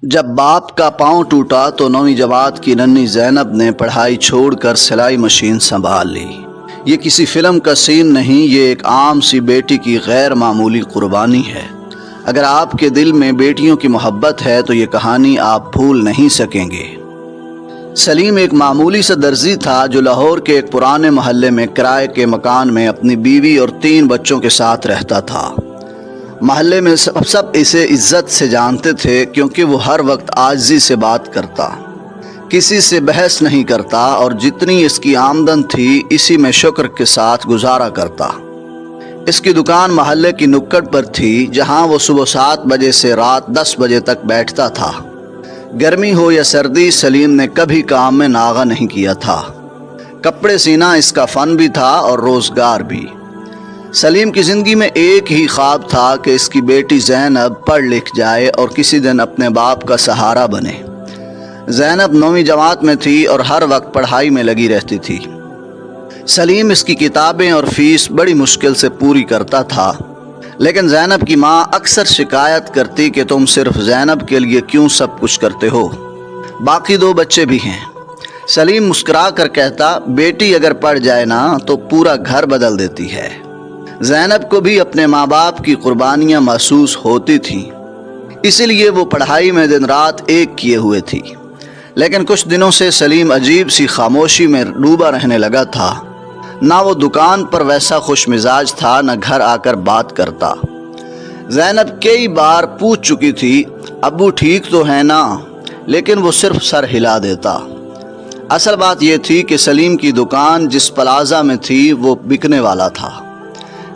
جب باپ کا پاؤں ٹوٹا تو 9ویں جماعت کی ننھی زینب نے پڑھائی چھوڑ کر سلائی مشین سنبھال لی۔ یہ کسی فلم کا سین نہیں، یہ ایک عام سی بیٹی کی غیر معمولی قربانی ہے۔ اگر آپ کے دل میں بیٹیوں کی محبت ہے تو یہ کہانی آپ بھول نہیں سکیں گے۔ سلیم ایک معمولی سا درزی تھا جو لاہور کے ایک پرانے محلے میں کرائے کے مکان میں اپنی بیوی اور 3 بچوں کے ساتھ رہتا تھا۔ محلے میں سب اسے عزت سے جانتے تھے کیونکہ وہ ہر وقت عاجزی سے بات کرتا، کسی سے بحث نہیں کرتا اور جتنی اس کی آمدن تھی اسی میں شکر کے ساتھ گزارا کرتا۔ اس کی دکان محلے کی نکڑ پر تھی جہاں وہ صبح 7 بجے سے رات 10 بجے تک بیٹھتا تھا۔ گرمی ہو یا سردی سلیم نے کبھی کام میں ناغہ نہیں کیا تھا۔ کپڑے سینا اس کا فن بھی تھا اور روزگار بھی۔ سلیم کی زندگی میں ایک ہی خواب تھا کہ اس کی بیٹی زینب پڑھ لکھ جائے اور کسی دن اپنے باپ کا سہارا بنے۔ زینب 9ویں جماعت میں تھی اور ہر وقت پڑھائی میں لگی رہتی تھی۔ سلیم اس کی کتابیں اور فیس بڑی مشکل سے پوری کرتا تھا، لیکن زینب کی ماں اکثر شکایت کرتی کہ تم صرف زینب کے لیے کیوں سب کچھ کرتے ہو، باقی 2 بچے بھی ہیں۔ سلیم مسکرا کر کہتا، بیٹی اگر پڑھ جائے نا تو پورا گھر بدل دیتی ہے۔ زینب کو بھی اپنے ماں باپ کی قربانیاں محسوس ہوتی تھیں، اسی لیے وہ پڑھائی میں دن رات ایک کیے ہوئے تھی۔ لیکن کچھ دنوں سے سلیم عجیب سی خاموشی میں ڈوبا رہنے لگا تھا۔ نہ وہ دکان پر ویسا خوش مزاج تھا، نہ گھر آ کر بات کرتا۔ زینب کئی بار پوچھ چکی تھی، ابو ٹھیک تو ہے نا، لیکن وہ صرف سر ہلا دیتا۔ اصل بات یہ تھی کہ سلیم کی دکان جس پلازہ میں تھی وہ بکنے والا تھا۔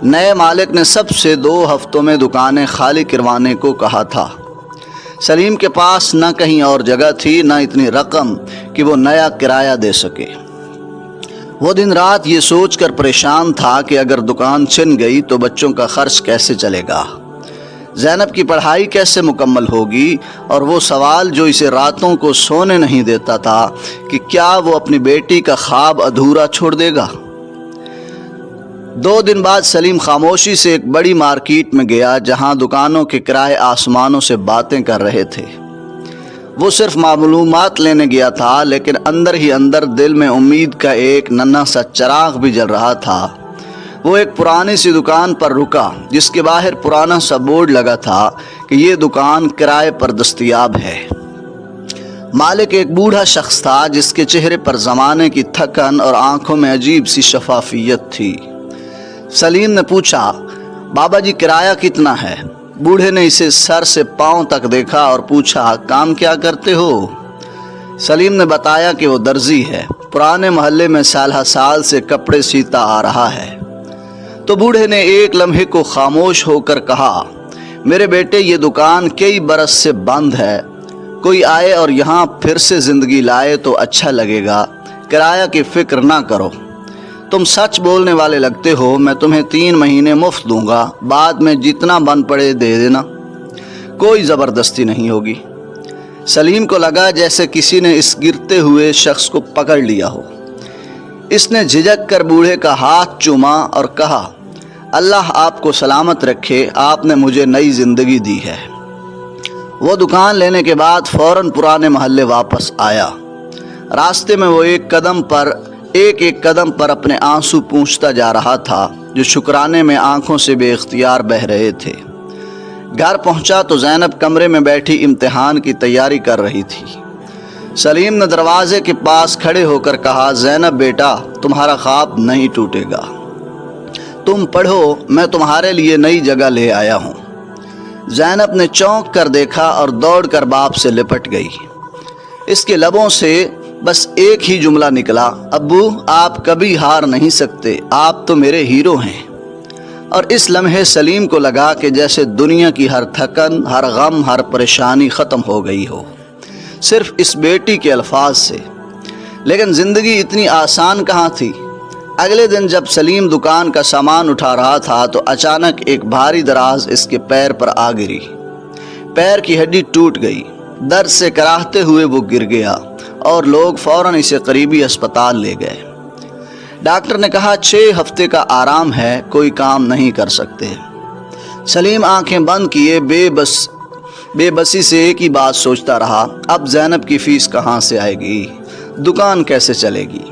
نئے مالک نے سب سے 2 ہفتوں میں دکانیں خالی کروانے کو کہا تھا۔ سلیم کے پاس نہ کہیں اور جگہ تھی، نہ اتنی رقم کہ وہ نیا کرایہ دے سکے۔ وہ دن رات یہ سوچ کر پریشان تھا کہ اگر دکان چھن گئی تو بچوں کا خرچ کیسے چلے گا، زینب کی پڑھائی کیسے مکمل ہوگی، اور وہ سوال جو اسے راتوں کو سونے نہیں دیتا تھا کہ کیا وہ اپنی بیٹی کا خواب ادھورا چھوڑ دے گا۔ 2 دن بعد سلیم خاموشی سے ایک بڑی مارکیٹ میں گیا جہاں دکانوں کے کرائے آسمانوں سے باتیں کر رہے تھے۔ وہ صرف معلومات لینے گیا تھا، لیکن اندر ہی اندر دل میں امید کا ایک ننھا سا چراغ بھی جل رہا تھا۔ وہ ایک پرانی سی دکان پر رکا جس کے باہر پرانا سا بورڈ لگا تھا کہ یہ دکان کرائے پر دستیاب ہے۔ مالک ایک بوڑھا شخص تھا جس کے چہرے پر زمانے کی تھکن اور آنکھوں میں عجیب سی شفافیت تھی۔ سلیم نے پوچھا، بابا جی کرایہ کتنا ہے؟ بوڑھے نے اسے سر سے پاؤں تک دیکھا اور پوچھا، کام کیا کرتے ہو؟ سلیم نے بتایا کہ وہ درزی ہے، پرانے محلے میں سالہ سال سے کپڑے سیتا آ رہا ہے۔ تو بوڑھے نے ایک لمحے کو خاموش ہو کر کہا، میرے بیٹے یہ دکان کئی برس سے بند ہے، کوئی آئے اور یہاں پھر سے زندگی لائے تو اچھا لگے گا، کرایہ کی فکر نہ کرو۔ تم سچ بولنے والے لگتے ہو، میں تمہیں 3 مہینے مفت دوں گا، بعد میں جتنا بن پڑے دے دینا، کوئی زبردستی نہیں ہوگی۔ سلیم کو لگا جیسے کسی نے اس گرتے ہوئے شخص کو پکڑ لیا ہو۔ اس نے جھجک کر بوڑھے کا ہاتھ چوما اور کہا، اللہ آپ کو سلامت رکھے، آپ نے مجھے نئی زندگی دی ہے۔ وہ دکان لینے کے بعد فوراً پرانے محلے واپس آیا۔ راستے میں وہ ایک ایک قدم پر اپنے آنسو پونچھتا جا رہا تھا جو شکرانے میں آنکھوں سے بے اختیار بہہ رہے تھے۔ گھر پہنچا تو زینب کمرے میں بیٹھی امتحان کی تیاری کر رہی تھی۔ سلیم نے دروازے کے پاس کھڑے ہو کر کہا، زینب بیٹا تمہارا خواب نہیں ٹوٹے گا، تم پڑھو، میں تمہارے لیے نئی جگہ لے آیا ہوں۔ زینب نے چونک کر دیکھا اور دوڑ کر باپ سے لپٹ گئی۔ اس کے لبوں سے بس ایک ہی جملہ نکلا، ابو آپ کبھی ہار نہیں سکتے، آپ تو میرے ہیرو ہیں۔ اور اس لمحے سلیم کو لگا کہ جیسے دنیا کی ہر تھکن، ہر غم، ہر پریشانی ختم ہو گئی ہو، صرف اس بیٹی کے الفاظ سے۔ لیکن زندگی اتنی آسان کہاں تھی۔ اگلے دن جب سلیم دکان کا سامان اٹھا رہا تھا تو اچانک ایک بھاری دراز اس کے پیر پر آ گری۔ پیر کی ہڈی ٹوٹ گئی، درد سے کراہتے ہوئے وہ گر گیا اور لوگ فوراً اسے قریبی اسپتال لے گئے۔ ڈاکٹر نے کہا 6 ہفتے کا آرام ہے، کوئی کام نہیں کر سکتے۔ سلیم آنکھیں بند کیے بے بسی سے ایک ہی بات سوچتا رہا، اب زینب کی فیس کہاں سے آئے گی، دکان کیسے چلے گی۔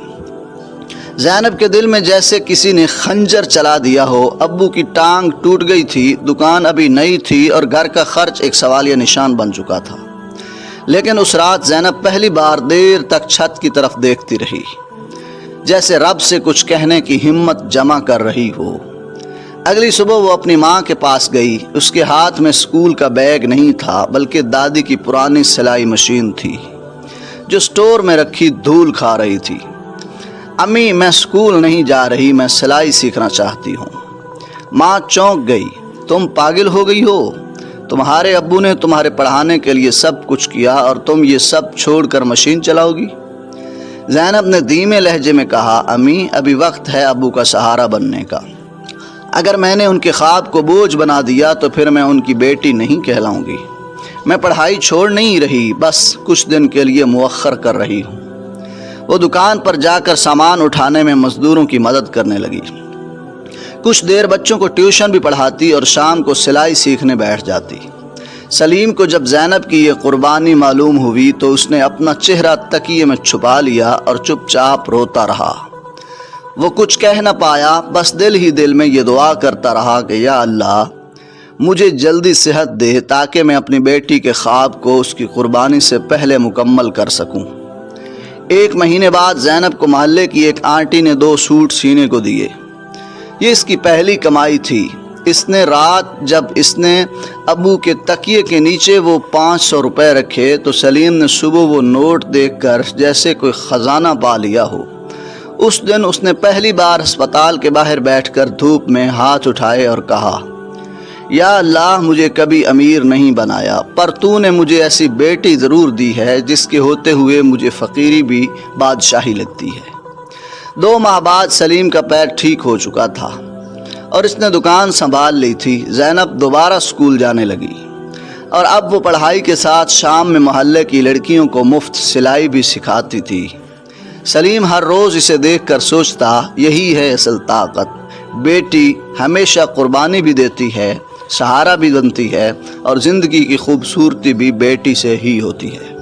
زینب کے دل میں جیسے کسی نے خنجر چلا دیا ہو۔ ابو کی ٹانگ ٹوٹ گئی تھی، دکان ابھی نئی تھی اور گھر کا خرچ ایک سوالیہ نشان بن چکا تھا۔ لیکن اس رات زینب پہلی بار دیر تک چھت کی طرف دیکھتی رہی، جیسے رب سے کچھ کہنے کی ہمت جمع کر رہی ہو۔ اگلی صبح وہ اپنی ماں کے پاس گئی۔ اس کے ہاتھ میں اسکول کا بیگ نہیں تھا، بلکہ دادی کی پرانی سلائی مشین تھی جو اسٹور میں رکھی دھول کھا رہی تھی۔ امی، میں اسکول نہیں جا رہی، میں سلائی سیکھنا چاہتی ہوں۔ ماں چونک گئی، تم پاگل ہو گئی ہو؟ تمہارے ابو نے تمہارے پڑھانے کے لیے سب کچھ کیا اور تم یہ سب چھوڑ کر مشین چلاؤ گی؟ زینب نے دھیمے لہجے میں کہا، امی، ابھی وقت ہے ابو کا سہارا بننے کا۔ اگر میں نے ان کے خواب کو بوجھ بنا دیا تو پھر میں ان کی بیٹی نہیں کہلاؤں گی۔ میں پڑھائی چھوڑ نہیں رہی، بس کچھ دن کے لیے مؤخر کر رہی ہوں۔ وہ دکان پر جا کر سامان اٹھانے میں مزدوروں کی مدد کرنے لگی۔ کچھ دیر بچوں کو ٹیوشن بھی پڑھاتی اور شام کو سلائی سیکھنے بیٹھ جاتی۔ سلیم کو جب زینب کی یہ قربانی معلوم ہوئی تو اس نے اپنا چہرہ تکیے میں چھپا لیا اور چپ چاپ روتا رہا۔ وہ کچھ کہہ نہ پایا، بس دل ہی دل میں یہ دعا کرتا رہا کہ یا اللہ، مجھے جلدی صحت دے تاکہ میں اپنی بیٹی کے خواب کو اس کی قربانی سے پہلے مکمل کر سکوں۔ 1 مہینے بعد زینب کو محلے کی ایک آنٹی نے 2 سوٹ سینے کو دیے۔ یہ اس کی پہلی کمائی تھی۔ اس نے رات جب اس نے ابو کے تکیے کے نیچے وہ 500 روپے رکھے تو سلیم نے صبح وہ نوٹ دیکھ کر جیسے کوئی خزانہ پا لیا ہو۔ اس دن اس نے پہلی بار ہسپتال کے باہر بیٹھ کر دھوپ میں ہاتھ اٹھائے اور کہا، یا اللہ، مجھے کبھی امیر نہیں بنایا، پر تو نے مجھے ایسی بیٹی ضرور دی ہے جس کے ہوتے ہوئے مجھے فقیری بھی بادشاہی لگتی ہے۔ 2 ماہ بعد سلیم کا پیر ٹھیک ہو چکا تھا اور اس نے دکان سنبھال لی تھی۔ زینب دوبارہ اسکول جانے لگی اور اب وہ پڑھائی کے ساتھ شام میں محلے کی لڑکیوں کو مفت سلائی بھی سکھاتی تھی۔ سلیم ہر روز اسے دیکھ کر سوچتا، یہی ہے اصل طاقت، بیٹی ہمیشہ قربانی بھی دیتی ہے، سہارا بھی بنتی ہے اور زندگی کی خوبصورتی بھی بیٹی سے ہی ہوتی ہے۔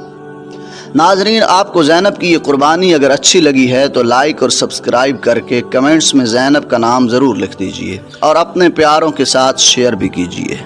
ناظرین، آپ کو زینب کی یہ قربانی اگر اچھی لگی ہے تو لائک اور سبسکرائب کر کے کمنٹس میں زینب کا نام ضرور لکھ دیجئے اور اپنے پیاروں کے ساتھ شیئر بھی کیجئے۔